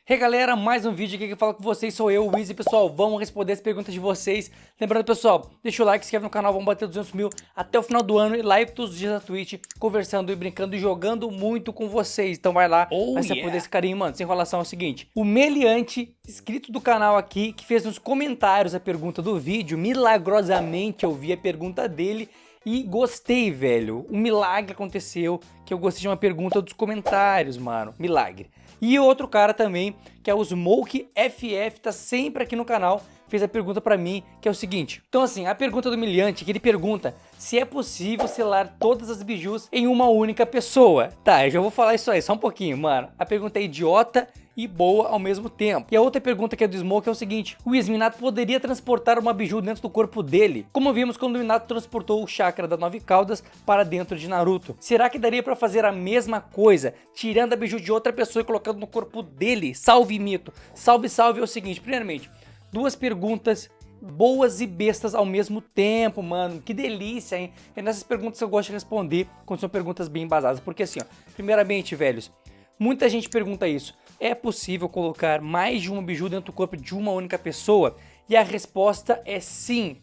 Hey galera, mais um vídeo aqui que fala com vocês, sou eu, o Easy. Pessoal, vamos responder as perguntas de vocês. Lembrando, pessoal, deixa o like, se inscreve no canal, vamos bater 200 mil até o final do ano. E live todos os dias na Twitch, conversando e brincando e jogando muito com vocês. Então vai lá, vai se apoiar desse carinho, mano. Sem enrolação é o seguinte, o Meliante, inscrito do canal aqui, que fez nos comentários a pergunta do vídeo, milagrosamente eu vi a pergunta dele e gostei, velho. Um milagre aconteceu, que eu gostei de uma pergunta dos comentários, mano. Milagre. E outro cara também, que é o Smoke FF, tá sempre aqui no canal, fez a pergunta pra mim, que é o seguinte. Então assim, a pergunta do Miliante, que ele pergunta se é possível selar todas as bijus em uma única pessoa. Tá, eu já vou falar isso aí, só um pouquinho, mano. A pergunta é idiota e boa ao mesmo tempo. E a outra pergunta que é do Smoke é o seguinte: o Minato poderia transportar uma biju dentro do corpo dele, como vimos quando o Minato transportou o chakra das 9 caudas para dentro de Naruto. Será que daria pra fazer a mesma coisa, tirando a biju de outra pessoa e colocando no corpo dele? Salve, mito! Salve, salve é o seguinte, primeiramente, duas perguntas boas e bestas ao mesmo tempo, mano. Que delícia, hein? É nessas perguntas que eu gosto de responder, quando são perguntas bem embasadas. Porque assim, ó, primeiramente, velhos, muita gente pergunta isso: é possível colocar mais de uma biju dentro do corpo de uma única pessoa? E a resposta é sim.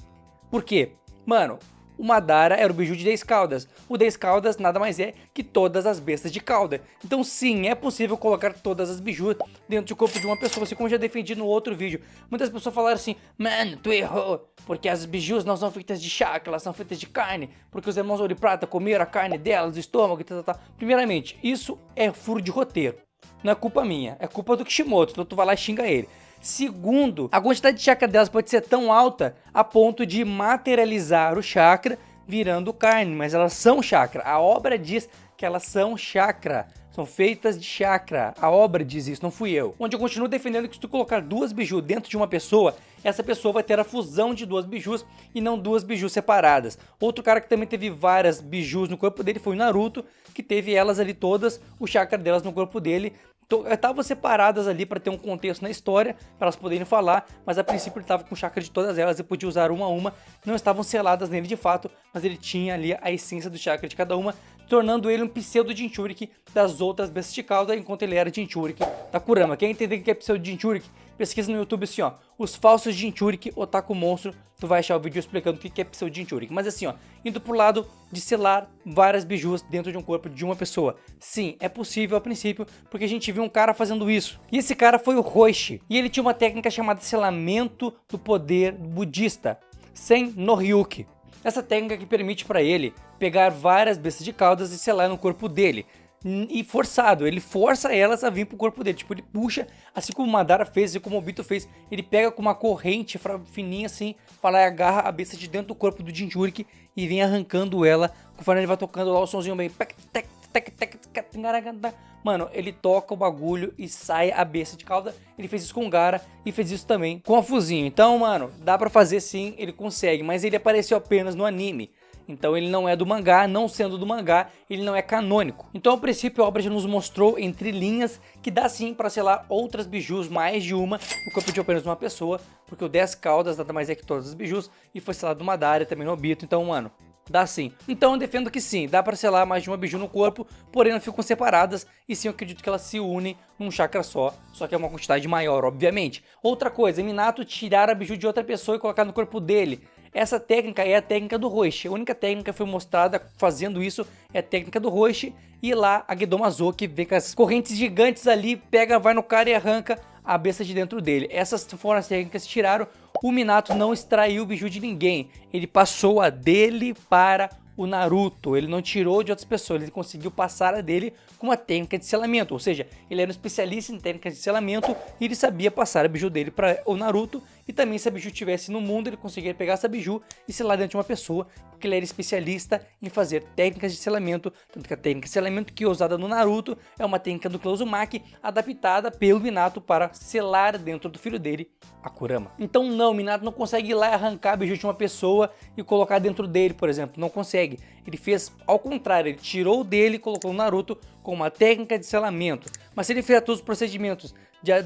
Por quê? Mano, o Madara era o biju de 10 caudas. O 10 caudas nada mais é que todas as bestas de cauda. Então sim, é possível colocar todas as bijus dentro do corpo de uma pessoa, assim como eu já defendi no outro vídeo. Muitas pessoas falaram assim: mano, tu errou, porque as bijus não são feitas de chakra, elas são feitas de carne, porque os irmãos Ouro e Prata comeram a carne delas, do estômago e tal. Primeiramente, isso é furo de roteiro. Não é culpa minha, é culpa do Kishimoto, então tu vai lá e xinga ele. Segundo, a quantidade de chakra delas pode ser tão alta a ponto de materializar o chakra virando carne, mas elas são chakra. A obra diz que elas são chakra, são feitas de chakra. A obra diz isso, não fui eu. Onde eu continuo defendendo que se tu colocar duas bijus dentro de uma pessoa, essa pessoa vai ter a fusão de duas bijus e não duas bijus separadas. Outro cara que também teve várias bijus no corpo dele foi o Naruto, que teve elas ali todas, o chakra delas no corpo dele. Estavam separadas ali para ter um contexto na história, para elas poderem falar, mas a princípio ele estava com o chakra de todas elas e podia usar uma a uma. Não estavam seladas nele de fato, mas ele tinha ali a essência do chakra de cada uma, tornando ele um pseudo Jinchuriki das outras bestas de cauda, enquanto ele era Jinchuriki da Kurama. Quem entender o que é pseudo Jinchuriki, pesquisa no YouTube assim, ó, os falsos Jinchuriki Otaku Monstro, tu vai achar o vídeo explicando o que é pseudo Jinchuriki. Mas assim, ó, indo pro lado de selar várias bijus dentro de um corpo de uma pessoa. Sim, é possível a princípio, porque a gente viu um cara fazendo isso. E esse cara foi o Roshi, e ele tinha uma técnica chamada selamento do poder budista, Sen no Ryuki. Essa técnica que permite para ele pegar várias bestas de caudas e selar no corpo dele. E forçado, ele força elas a vir pro corpo dele, tipo, ele puxa, assim como o Madara fez, assim como o Obito fez, ele pega com uma corrente fininha assim, fala e agarra a besta de dentro do corpo do Jinchuriki e vem arrancando ela, conforme ele vai tocando lá o sonzinho bem, mano, ele toca o bagulho e sai a besta de cauda. Ele fez isso com o Gaara e fez isso também com a Fuzinho. Então, mano, dá pra fazer sim, ele consegue, mas ele apareceu apenas no anime. Então ele não é do mangá, não sendo do mangá, ele não é canônico. Então, a princípio, a obra já nos mostrou entre linhas que dá sim para selar outras bijus, mais de uma, no corpo de apenas uma pessoa, porque o 10 caudas nada mais é que todas as bijus, e foi selado no Madara, também no Obito. Então, mano, dá sim. Então eu defendo que sim, dá pra selar mais de uma biju no corpo, porém não ficam separadas, e sim eu acredito que elas se unem num chakra só que é uma quantidade maior, obviamente. Outra coisa, Minato tirar a biju de outra pessoa e colocar no corpo dele. Essa técnica é a técnica do Roshi. A única técnica que foi mostrada fazendo isso é a técnica do Roshi. E lá a Gedomazo, que vem com as correntes gigantes ali, pega, vai no cara e arranca a besta de dentro dele. Essas foram as técnicas que tiraram. O Minato não extraiu o biju de ninguém. Ele passou a dele para o Naruto. Ele não tirou de outras pessoas. Ele conseguiu passar a dele com uma técnica de selamento. Ou seja, ele era um especialista em técnicas de selamento e ele sabia passar a biju dele para o Naruto. E também, se a biju estivesse no mundo, ele conseguiria pegar essa biju e selar dentro de uma pessoa, porque ele era especialista em fazer técnicas de selamento. Tanto que a técnica de selamento que é usada no Naruto é uma técnica do clã Uzumaki adaptada pelo Minato para selar dentro do filho dele, a Kurama. Então não, o Minato não consegue ir lá e arrancar a biju de uma pessoa e colocar dentro dele, por exemplo. Não consegue. Ele fez ao contrário, ele tirou dele e colocou o Naruto com uma técnica de selamento. Mas se ele fizer todos os procedimentos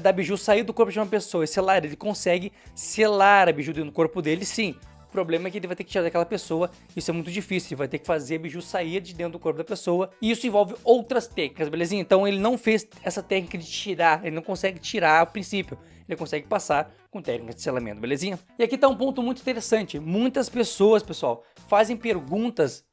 da biju sair do corpo de uma pessoa e selar, ele consegue selar a biju no corpo dele, sim. problema é que ele vai ter que tirar daquela pessoa, isso é muito difícil, ele vai ter que fazer a biju sair de dentro do corpo da pessoa, e isso envolve outras técnicas, belezinha? Então ele não fez essa técnica de tirar, ele não consegue tirar a princípio, ele consegue passar com técnica de selamento, belezinha? E aqui tá um ponto muito interessante, muitas pessoas, pessoal, fazem perguntas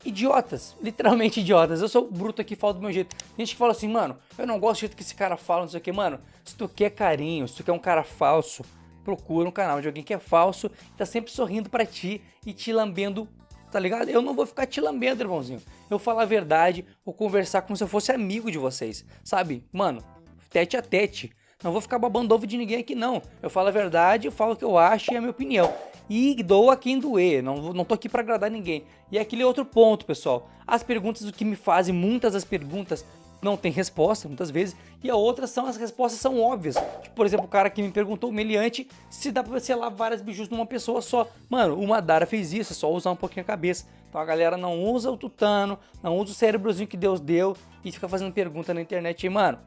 idiotas, literalmente idiotas. Eu sou bruto aqui, falo do meu jeito. Tem gente que fala assim, mano, eu não gosto do jeito que esse cara fala, não sei o que, mano. Se tu quer carinho, se tu quer um cara falso, procura um canal de alguém que é falso, tá sempre sorrindo pra ti e te lambendo, tá ligado? Eu não vou ficar te lambendo, irmãozinho. Eu vou falar a verdade, vou conversar como se eu fosse amigo de vocês, sabe? Mano, tete a tete. Não vou ficar babando ovo de ninguém aqui, não. Eu falo a verdade, eu falo o que eu acho e a minha opinião. E dou a quem doer, não tô aqui pra agradar ninguém. E aquele outro ponto, pessoal. As perguntas, o que me fazem, muitas das perguntas não tem resposta, muitas vezes. E a outra são, as respostas são óbvias. Tipo, por exemplo, o cara que me perguntou, o meliante, se dá pra selar várias bijus numa pessoa só. Mano, o Madara fez isso, é só usar um pouquinho a cabeça. Então a galera não usa o tutano, não usa o cérebrozinho que Deus deu e fica fazendo pergunta na internet. E, mano,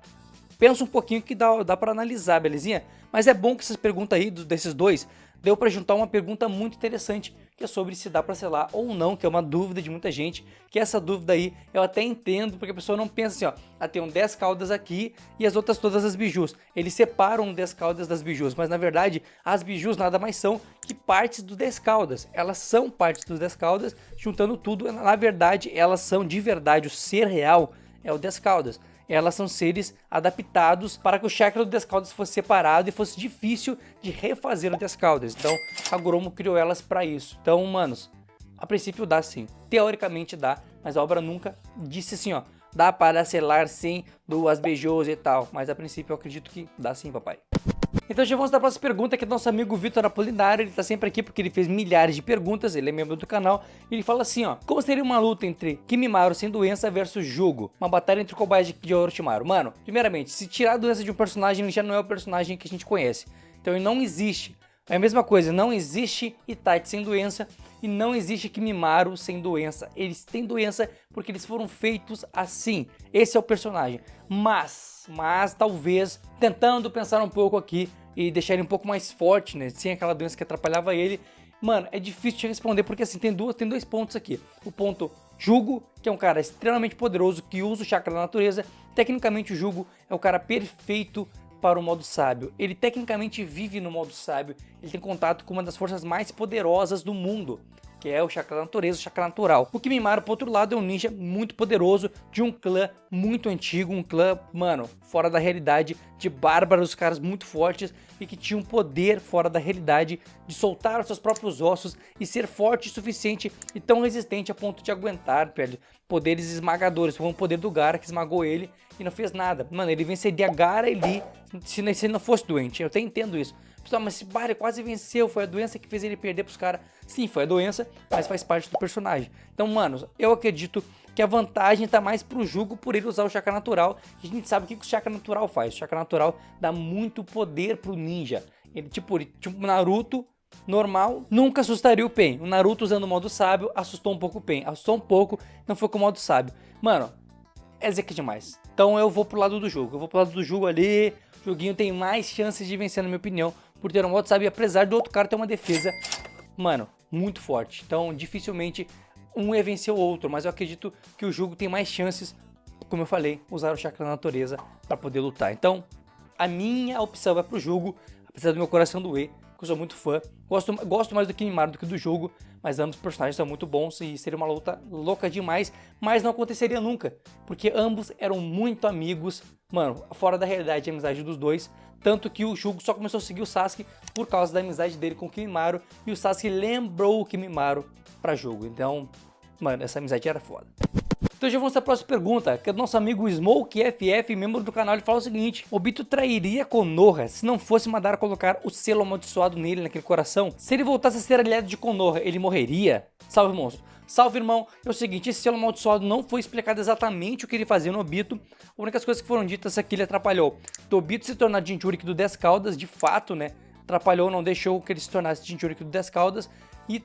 pensa um pouquinho que dá pra analisar, belezinha? Mas é bom que essas perguntas aí, desses dois, deu pra juntar uma pergunta muito interessante, que é sobre se dá pra selar ou não, que é uma dúvida de muita gente, que essa dúvida aí eu até entendo, porque a pessoa não pensa assim, ó, tem 10 caudas aqui e as outras todas as bijus. Eles separam 10 caudas das bijus, mas na verdade as bijus nada mais são que partes do 10 caudas. Elas são partes dos 10 caudas, juntando tudo, na verdade elas são de verdade, o ser real é o 10 caudas. Elas são seres adaptados para que o chakra do 10 caudas fosse separado e fosse difícil de refazer o 10 caudas. Então, a Goromo criou elas para isso. Então, manos, a princípio dá sim. Teoricamente dá, mas a obra nunca disse assim, ó. Dá para selar sim duas bijus e tal. Mas a princípio eu acredito que dá sim, papai. Então já vamos para a próxima pergunta, que é do nosso amigo Vitor Apolinário. Ele tá sempre aqui porque ele fez milhares de perguntas, ele é membro do canal. E ele fala assim, ó: como seria uma luta entre Kimimaro sem doença versus Jugo? Uma batalha entre Kobayashi de Orochimaru. Mano, primeiramente, se tirar a doença de um personagem, ele já não é o personagem que a gente conhece. Então ele não existe. É a mesma coisa, não existe Itachi sem doença e não existe Kimimaro sem doença. Eles têm doença porque eles foram feitos assim. Esse é o personagem. Mas talvez, tentando pensar um pouco aqui e deixar ele um pouco mais forte, né? Sem aquela doença que atrapalhava ele. Mano, é difícil de responder porque assim, tem dois pontos aqui. O ponto Jugo, que é um cara extremamente poderoso que usa o chakra da natureza. Tecnicamente o Jugo é o cara perfeito para o modo sábio. Ele tecnicamente vive no modo sábio, ele tem contato com uma das forças mais poderosas do mundo, que é o chakra da natureza, o chakra natural. O Kimimaro, por outro lado, é um ninja muito poderoso, de um clã muito antigo, um clã, mano, fora da realidade, de bárbaros, caras muito fortes e que tinham um poder fora da realidade de soltar os seus próprios ossos e ser forte o suficiente e tão resistente a ponto de aguentar, velho, poderes esmagadores. Foi um poder do Gaara que esmagou ele e não fez nada. Mano, ele venceria Gaara ali se ele não fosse doente. Eu até entendo isso. Pessoal, mas esse Barry quase venceu, foi a doença que fez ele perder pros caras. Sim, foi a doença, mas faz parte do personagem. Então, mano, eu acredito que a vantagem tá mais pro Jugo por ele usar o chakra natural. E a gente sabe o que o chakra natural faz. O chakra natural dá muito poder pro ninja. Ele, tipo Naruto normal, nunca assustaria o Pain. O Naruto usando o modo sábio assustou um pouco o Pain. Assustou um pouco, não foi com o modo sábio. Mano, é zica demais. Então eu vou pro lado do Jugo. Eu vou pro lado do Jugo ali. O Juguinho tem mais chances de vencer, na minha opinião, por ter um modo sábio, apesar do outro cara ter uma defesa, mano, muito forte. Então, dificilmente um ia vencer o outro, mas eu acredito que o Jugo tem mais chances, como eu falei, usar o chakra da natureza para poder lutar. Então, a minha opção vai pro Jugo, apesar do meu coração doer, que eu sou muito fã. Gosto mais do Kimimaro do que do Jugo, mas ambos os personagens são muito bons e seria uma luta louca demais, mas não aconteceria nunca, porque ambos eram muito amigos, mano, fora da realidade a amizade dos dois, tanto que o Jugo só começou a seguir o Sasuke por causa da amizade dele com o Kimimaro, e o Sasuke lembrou o Kimimaro pra Jugo, então, mano, essa amizade era foda. Então já vamos para a próxima pergunta, que é do nosso amigo Smoke FF, membro do canal. Ele fala o seguinte: Obito trairia Konoha se não fosse Madara colocar o selo amaldiçoado nele, naquele coração? Se ele voltasse a ser aliado de Konoha, ele morreria? Salve, monstro. Salve, irmão. É o seguinte, esse selo amaldiçoado não foi explicado exatamente o que ele fazia no Obito. A única coisa que foram ditas é que ele atrapalhou do Obito se tornar Jinchuriki do 10 Caudas, de fato, né? Atrapalhou, não deixou que ele se tornasse Jinchuriki do 10 Caudas. E,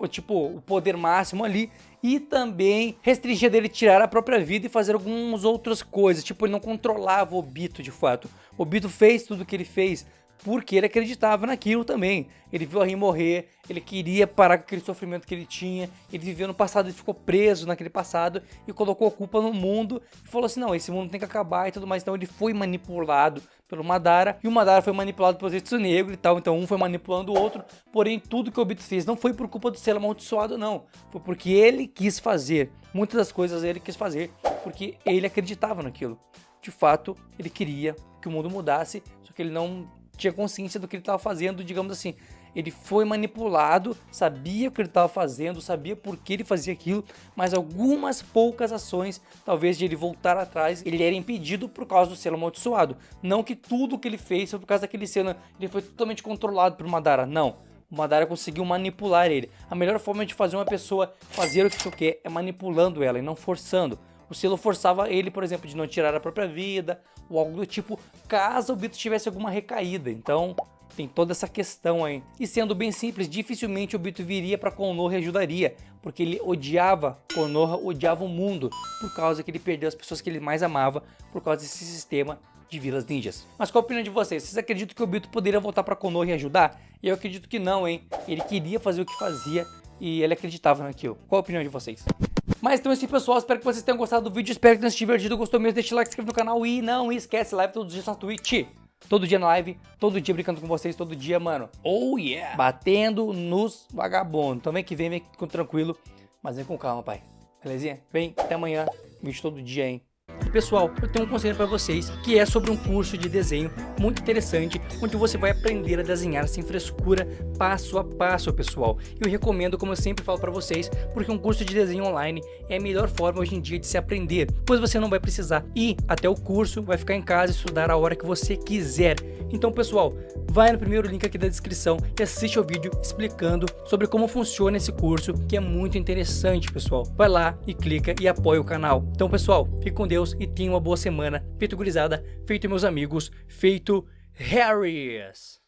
tipo, o poder máximo ali, e também restringia dele tirar a própria vida e fazer algumas outras coisas, tipo, ele não controlava o Obito de fato. O Obito fez tudo o que ele fez porque ele acreditava naquilo também. Ele viu a Rin morrer, ele queria parar com aquele sofrimento que ele tinha, ele viveu no passado, ele ficou preso naquele passado e colocou a culpa no mundo e falou assim, não, esse mundo tem que acabar e tudo mais. Então ele foi manipulado pelo Madara e o Madara foi manipulado pelo Zetsu Negro e tal, então um foi manipulando o outro, porém tudo que o Obito fez não foi por culpa do selo amaldiçoado, não, foi porque ele quis fazer. Muitas das coisas ele quis fazer porque ele acreditava naquilo. De fato, ele queria que o mundo mudasse, só que ele não tinha consciência do que ele estava fazendo, digamos assim. Ele foi manipulado, sabia o que ele estava fazendo, sabia por que ele fazia aquilo, mas algumas poucas ações, talvez de ele voltar atrás, ele era impedido por causa do selo amaldiçoado. Não que tudo que ele fez foi por causa daquele selo, ele foi totalmente controlado por Madara, não. O Madara conseguiu manipular ele. A melhor forma de fazer uma pessoa fazer o que tu quer é manipulando ela e não forçando. O selo forçava ele, por exemplo, de não tirar a própria vida, ou algo do tipo, caso o Obito tivesse alguma recaída. Então, tem toda essa questão aí. E sendo bem simples, dificilmente o Obito viria pra Konoha e ajudaria, porque ele odiava Konoha, odiava o mundo, por causa que ele perdeu as pessoas que ele mais amava, por causa desse sistema de vilas ninjas. Mas qual a opinião de vocês? Vocês acreditam que o Obito poderia voltar pra Konoha e ajudar? Eu acredito que não, hein? Ele queria fazer o que fazia e ele acreditava naquilo. Qual a opinião de vocês? Mas então é isso, pessoal, espero que vocês tenham gostado do vídeo, espero que tenham se divertido, gostou mesmo, deixa o like, se inscreve no canal e não esquece, live todos os dias na Twitch, todo dia na live, todo dia brincando com vocês, todo dia, mano, oh yeah, batendo nos vagabundos. Então vem com tranquilo, mas vem com calma, pai, belezinha? Vem, até amanhã, vídeo todo dia, hein? E pessoal, eu tenho um conselho para vocês, que é sobre um curso de desenho muito interessante, onde você vai aprender a desenhar sem frescura, passo a passo, pessoal. Eu recomendo, como eu sempre falo para vocês, porque um curso de desenho online é a melhor forma hoje em dia de se aprender, pois você não vai precisar ir até o curso, vai ficar em casa e estudar a hora que você quiser. Então, pessoal, vai no primeiro link aqui da descrição e assiste ao vídeo explicando sobre como funciona esse curso, que é muito interessante, pessoal. Vai lá e clica e apoia o canal. Então, pessoal, fique com Deus e tenha uma boa semana. Feito gurizada, feito meus amigos, feito Harrys.